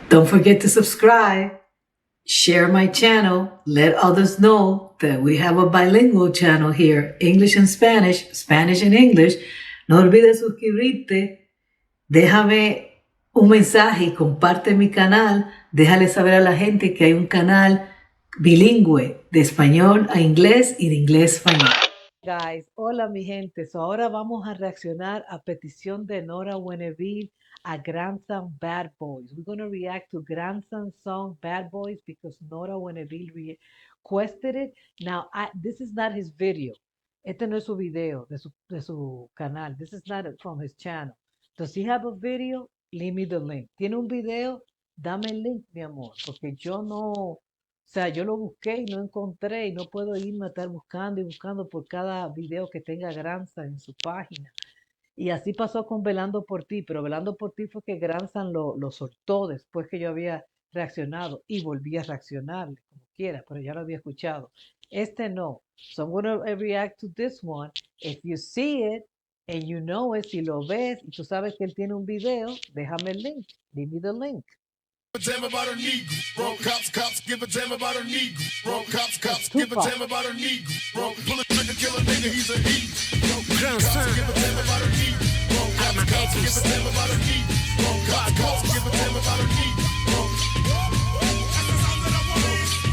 Don't forget to subscribe, share my channel, let others know that we have a bilingual channel here, English and Spanish, Spanish and English. No olvides suscribirte, déjame un mensaje y comparte mi canal. Déjale saber a la gente que hay un canal bilingüe de español a inglés y de inglés a español. Guys, hola mi gente. So ahora vamos a reaccionar a petición de Nora Weneville a Grandson Bad Boys. We're going to react to Grandson's song Bad Boys because Nora Weneville requested it. Now, this is not his video. Este no es su video de su canal. This is not from his channel. Does he have a video? Leave me the link. ¿Tiene un video? Dame el link, mi amor, porque yo no, o sea, yo lo busqué y no encontré y no puedo irme a estar buscando y buscando por cada video que tenga Granza en su página. Y así pasó con Velando por ti, pero Velando por ti fue que Granzan lo soltó después que yo había reaccionado y volví a reaccionarle como quiera, pero ya lo había escuchado. Este no. So I'm going to react to this one. If you see it and you know it, si lo ves y tú sabes que él tiene un video, déjame el link. Give me the link. Give a damn about a Negro. Broke cops, give a damn about a Negro. Broke cops, give a damn about a Negro. Broke pull a trigger, kill a nigga, he's a heat. Broke cops, give a damn about a Negro. Broke cops, give a damn about a Negro. Broke cops, give a damn about a Negro.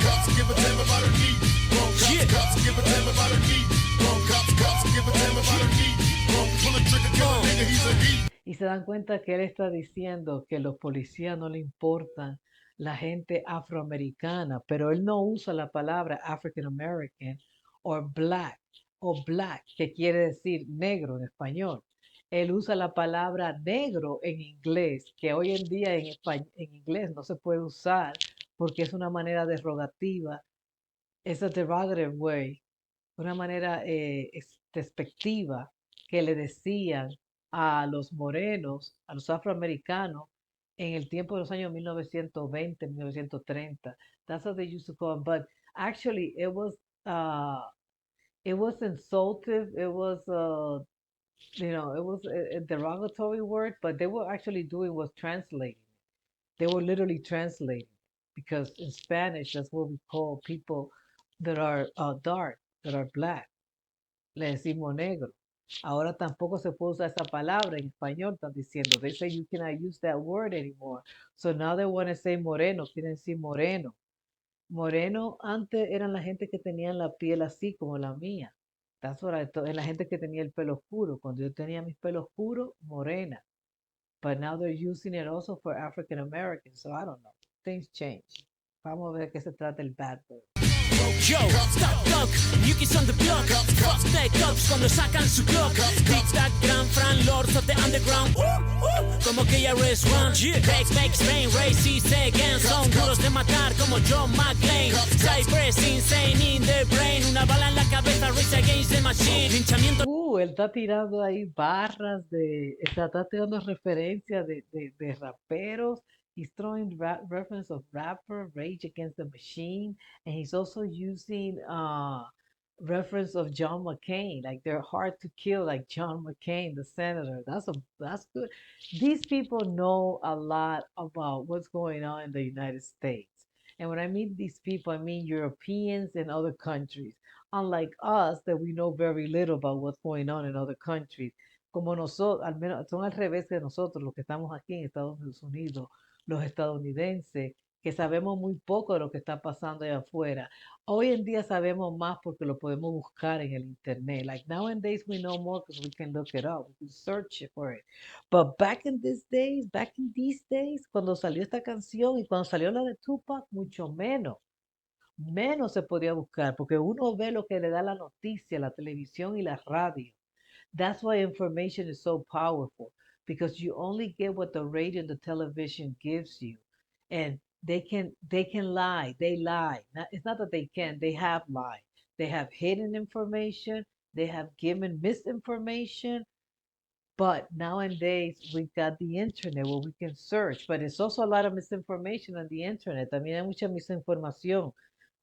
Cops, give a damn about a Negro. Broke cops, give a damn about a Negro. Broke cops, give a damn about a Negro. Broke pull a trigger, kill a nigga, he's a heat. Y se dan cuenta que él está diciendo que los policías no le importan la gente afroamericana, pero él no usa la palabra African American o black, que quiere decir negro en español. Él usa la palabra negro en inglés, que hoy en día en inglés no se puede usar porque es una manera derogativa, es a derogative way, una manera despectiva que le decían a los morenos, a los afroamericanos, en el tiempo de los años 1920, 1930. That's how they used to call them. But actually, it was insultive. It was, it was a derogatory word. But they were actually doing was translating. They were literally translating because in Spanish, that's what we call people that are dark, that are black. Le decimos negro. Ahora tampoco se puede usar esa palabra en español, están diciendo. They say you cannot use that word anymore. So now they want to say moreno, quieren decir moreno. Moreno antes eran la gente que tenían la piel así como la mía. That's what I thought. Es la gente que tenía el pelo oscuro. Cuando yo tenía mis pelos oscuros, morena. But now they're using it also for African Americans. So I don't know. Things change. Vamos a ver qué se trata el bad boy. Yo, stop dog, Yuki's on the block. Fuck the cops cuando sacan su clock. Tic tac, Grand Fran, Lords of the Underground. Como que ya Race One. Back, Spain, racist again. Son duros de matar como John McClane. Cypress, insane in the brain. Una bala en la cabeza, race against the machine. Linchamiento. Él está tirando ahí barras está tirando referencias de raperos. He's throwing reference of rapper, Rage Against the Machine, and he's also using reference of John McCain, like they're hard to kill, like John McCain, the senator. That's good. These people know a lot about what's going on in the United States. And when I mean these people, I mean Europeans and other countries. Unlike us, that we know very little about what's going on in other countries. Como nosotros, al menos son al revés de nosotros, los que estamos aquí en Estados Unidos, los estadounidenses, que sabemos muy poco de lo que está pasando allá afuera. Hoy en día sabemos más porque lo podemos buscar en el internet. Like nowadays we know more because we can look it up, we can search for it. But back in these days, cuando salió esta canción y cuando salió la de Tupac, mucho menos se podía buscar, porque uno ve lo que le da la noticia, la televisión y la radio. That's why information is so powerful, because you only get what the radio and the television gives you. And they can lie. They lie. It's not that they have lied. They have hidden information, they have given misinformation. But nowadays we've got the internet where we can search, but it's also a lot of misinformation on the internet. También hay mucha misinformación,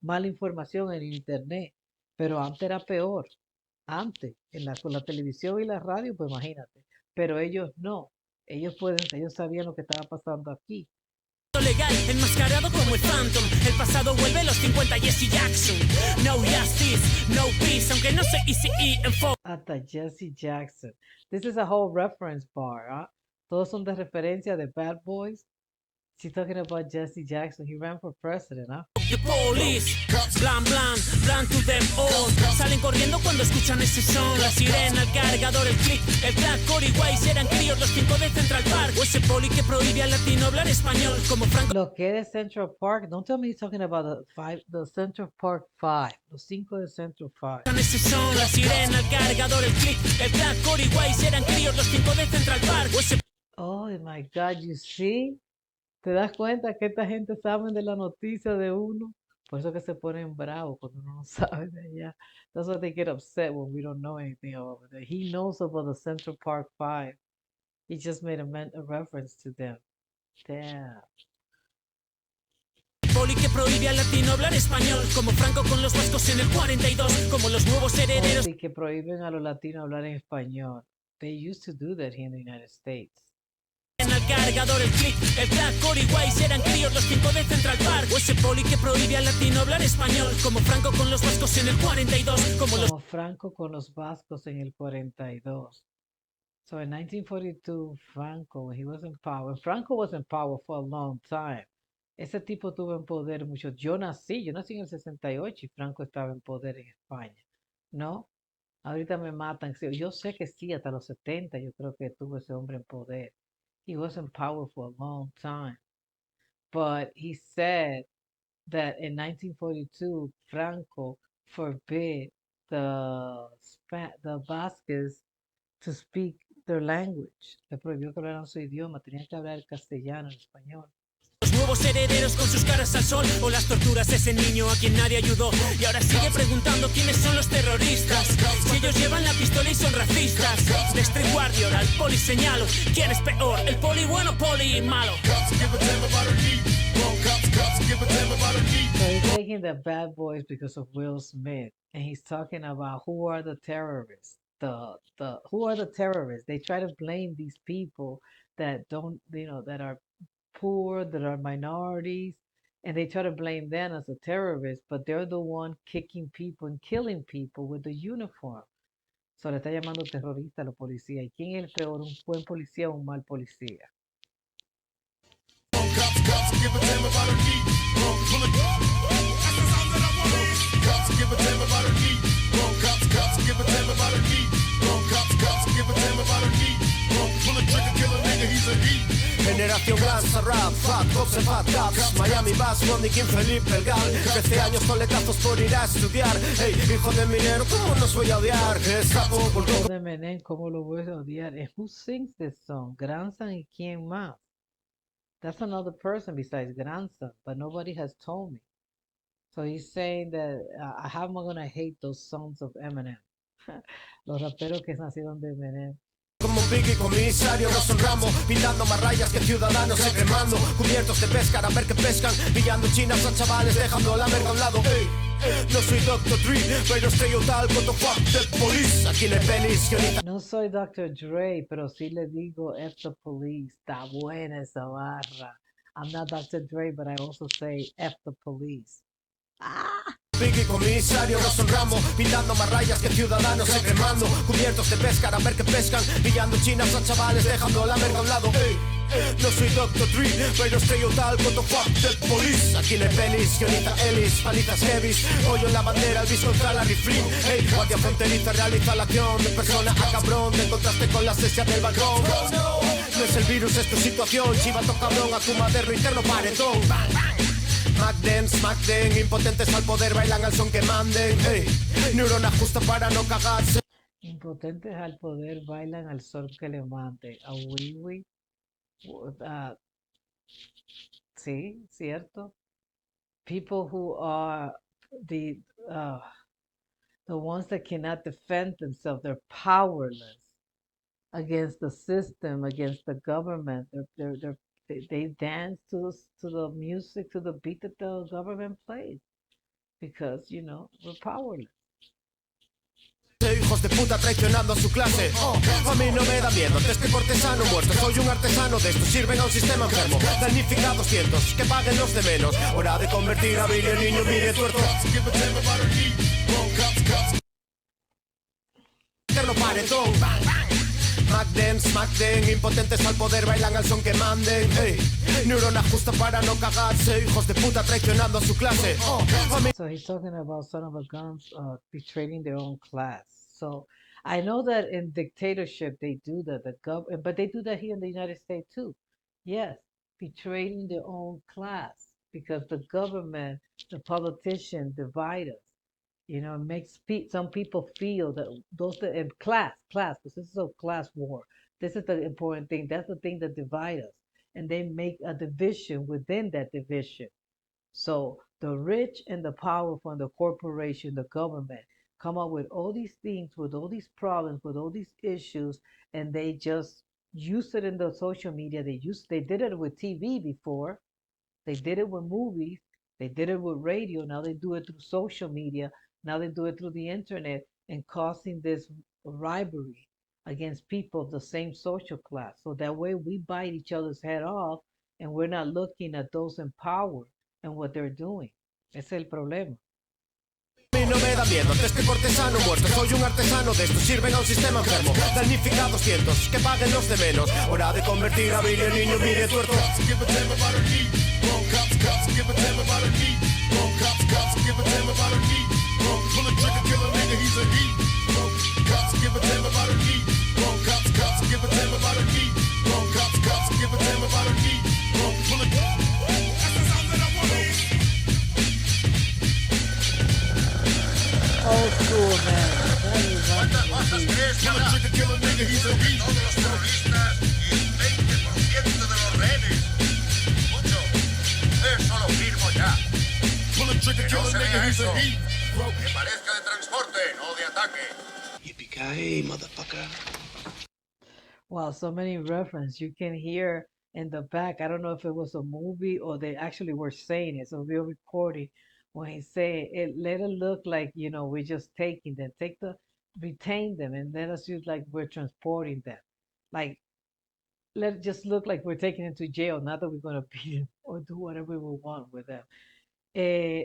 mala información en internet. Pero antes era peor. Antes, con la televisión y la radio, pues imagínate. Pero ellos no. Ellos sabían lo que estaba pasando aquí. legal, enmascarado como el Phantom. El pasado vuelve, los 50, Jesse Jackson. No justice, no peace, aunque no sé Easy E en fo. Hasta Jesse Jackson. This is a whole reference bar, ¿ah? Todos son de referencia de Bad Boys. She's talking about Jesse Jackson. He ran for president, ¿ah? The police, blan blan, blan to them all. Salen corriendo cuando escuchan ese son. La sirena, el cargador, el click, el black, Cory Wise. Eran críos los 5 de Central Park. O ese poli que prohíbe al latino hablar español. Como Franco. Lo que de Central Park. Don't tell me he's talking about the Central Park 5. Los 5 de Central Park. Ese son, la sirena, el cargador, el click, el black, Cory Wise. Eran críos los 5 de Central Park. O ese. Oh my God, you see? ¿Te das cuenta que esta gente sabe de la noticia de uno? Por eso que se ponen bravos cuando uno no sabe de allá. That's why they get upset when we don't know anything over there. He knows about the Central Park 5. He just made a reference to them. Damn. Poli que prohíbe al latino hablar español. Como Franco con los vascos en el 42. Como los nuevos herederos. Y que prohíben a los latinos hablar en español. They used to do that here in the United States. En el cargador, el click, el black, Cory Wise. Eran críos los 5 de Central Park. O ese poli que prohíbe al latino hablar español. Como Franco con los vascos en el 42. Como Franco con los vascos en el 42. So in 1942, Franco, when he was in power, Franco was in power for a long time. Ese tipo tuvo en poder mucho. Yo nací en el 68 y Franco estaba en poder en España. ¿No? Ahorita me matan. Sí, yo sé que sí, hasta los 70 yo creo que tuvo ese hombre en poder. He was in power for a long time. But he said that in 1942, Franco forbid the Vasques to speak their language. Le prohibió que hablaran su idioma, tenían que hablar castellano, español. Los nuevos herederos con sus caras al sol. O las torturas de ese niño a quien nadie ayudó. Y ahora sigue preguntando quiénes son los terroristas. Si ellos llevan la pistola y son racistas. De Street Warrior al poli señalo. ¿Quién es peor? ¿El poli bueno o poli malo? So he's taking the Bad Boys because of Will Smith. And he's talking about who are the terrorists. Who are the terrorists? They try to blame these people that don't, that are poor, that are minorities, and they try to blame them as a terrorist, but they're the one kicking people and killing people with the uniform. So le está llamando terrorista a la policía. ¿Y quién es el peor, un buen policía o un mal policía? Generación Lanza Rap, Fat Cops and Fat Caps, Miami Bass, Ronnie King, Felipe El Gal. 13 años coletazos por ir a estudiar. Hey, hijo de minero, ¿cómo nos voy a odiar? Gestapo por todo. De Menem, ¿cómo lo voy a odiar? And who sings this song? Grandson y quién más? That's another person besides Grandson, but nobody has told me. So he's saying that how am I gonna hate those songs of Eminem? Los raperos que nacieron de Eminem. Como un Biggie comisario nos honramos, pintando más rayas que ciudadanos y quemando cubiertos de pesca a ver que pescan, pillando chinas a chavales dejando la merca a un lado. Hey, no soy Dr. Dre, pero estrello tal what the fuck the police. Aquí no hay pelis, guionista. No soy Dr. Dre, pero sí le digo F the police. Está buena esa barra. I'm not Dr. Dre, but I also say F the police. Ah! Biggie comisario nos honramos, pintando más rayas que ciudadanos y quemando cubiertos de pesca a ver que pescan, pillando chinas a chavales dejando la merca a un lado. Hey, no soy Dr. Dre, pero estrello tal what the fuck the police. Aquí no hay pelis, guionista Ellis, palizas heavies, hoyo en la bandera, el bis contra la rifling. Hey, guardia fronteriza realiza la acción de persona a cabrón, de contraste con la sesia del balcón. No es el virus, es tu situación, chivato cabrón a tu maderno interno paredón. Bang, bang. Smack them, impotentes al poder bailan al son que manden. Hey, neurona justa para no cagarse. Impotentes al poder bailan al sol que le mande. A wiwi. Sí, cierto. People who are the ones that cannot defend themselves, they're powerless against the system, against the government. They dance to the music, to the beat that the government plays, because we're powerless. Hijos de puta traicionando a su clase. A mí no me da miedo este cortesano muerto. Soy un artesano de estos, sirven a un sistema enfermo. Danificados cientos, que paguen los de menos. Hora de convertir a Billy en niño, mire tuerto. Eterno paredón. Magden, smackden, impotentes al poder, bailan al son que manden. Ey, neurona justa para no cagarse. Hijos de puta traicionando a su clase. A mí So he's talking about son of a guns betraying their own class. So I know that in dictatorship they do that, but they do that here in the United States too. Yes, betraying their own class because the government, the politicians divide us. You know, it makes some people feel that those that in class, because this is a class war. This is the important thing. That's the thing that divides us, and they make a division within that division. So the rich and the powerful and the corporation, the government, come up with all these things, with all these problems, with all these issues, and they just use it in the social media. They did it with TV before, they did it with movies, they did it with radio, now they do it through social media, now they do it through the internet and causing this rivalry against people of the same social class. So that way we bite each other's head off and we're not looking at those in power and what they're doing. Ese es el problema. mí no me da miedo este cortesano muerto. Soy un artesano de estos, sirven a un sistema enfermo. Danificados cientos, que paguen los de menos. Hora de convertir a Billy en niño, mire tuerto. Old school, man. ¿Cuántas crees que habrá? Todos los terroristas y un 20% de los rehenes. Mucho. Eso lo firmo ya. Que no se vea eso. Que parezca de transporte, no de ataque. Yippee-ki-yay, motherfucker. Wow, so many reference. You can hear in the back. I don't know if it was a movie or they actually were saying it. So we're recording when he said it. Let it look like we're just taking them. Retain them, and let us use like we're transporting them. Like let it just look like we're taking them to jail. Not that we're gonna beat them or do whatever we want with them.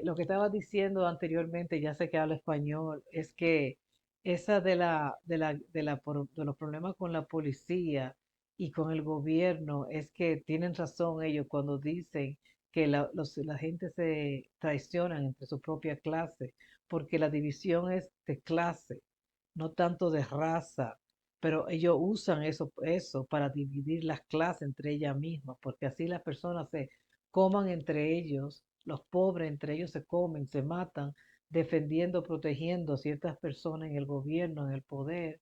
Lo que estaba diciendo anteriormente, ya sé que habla español, es que esa de los problemas con la policía y con el gobierno, es que tienen razón ellos cuando dicen que la gente se traicionan entre su propia clase, porque la división es de clase, no tanto de raza, pero ellos usan eso para dividir las clases entre ellas mismas, porque así las personas se coman entre ellos, los pobres entre ellos se comen, se matan, defendiendo, protegiendo a ciertas personas en el gobierno, en el poder,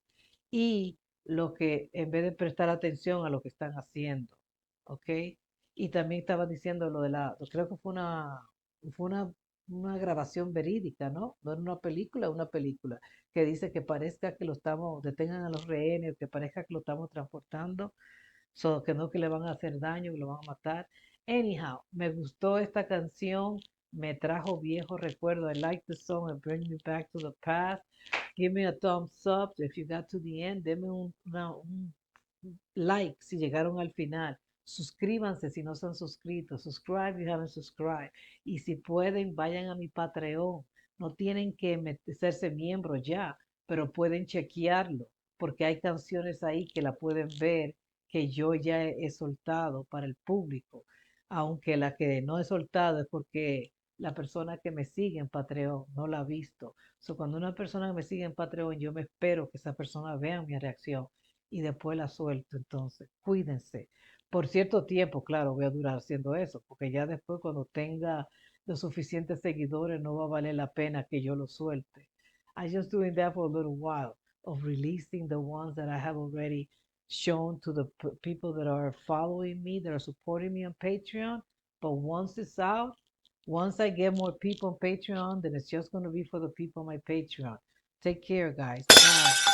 y lo que en vez de prestar atención a lo que están haciendo, ¿ok? Y también estaba diciendo creo que fue una grabación verídica, ¿no? No era una película que dice que parezca que detengan a los rehenes, que parezca que lo estamos transportando, que no que le van a hacer daño, que lo van a matar. Anyhow, me gustó esta canción, me trajo viejos recuerdos. I like the song, it brings me back to the past. Give me a thumbs up if you got to the end. Deme un like si llegaron al final. Suscríbanse si no se han suscrito. Subscribe if you haven't subscribed. Y si pueden, vayan a mi Patreon. No tienen que hacerse miembros ya, pero pueden chequearlo, porque hay canciones ahí que la pueden ver que yo ya he soltado para el público, aunque la que no he soltado es porque la persona que me sigue en Patreon no la ha visto. Cuando una persona me sigue en Patreon, yo me espero que esa persona vea mi reacción y después la suelto. Entonces, cuídense. Por cierto tiempo, claro, voy a durar haciendo eso, porque ya después cuando tenga los suficientes seguidores no va a valer la pena que yo lo suelte. I just doing that for a little while of releasing the ones that I have already shown to the people that are following me, that are supporting me on Patreon. But once it's out, once I get more people on Patreon, then it's just going to be for the people on my Patreon. Take care, guys. Bye.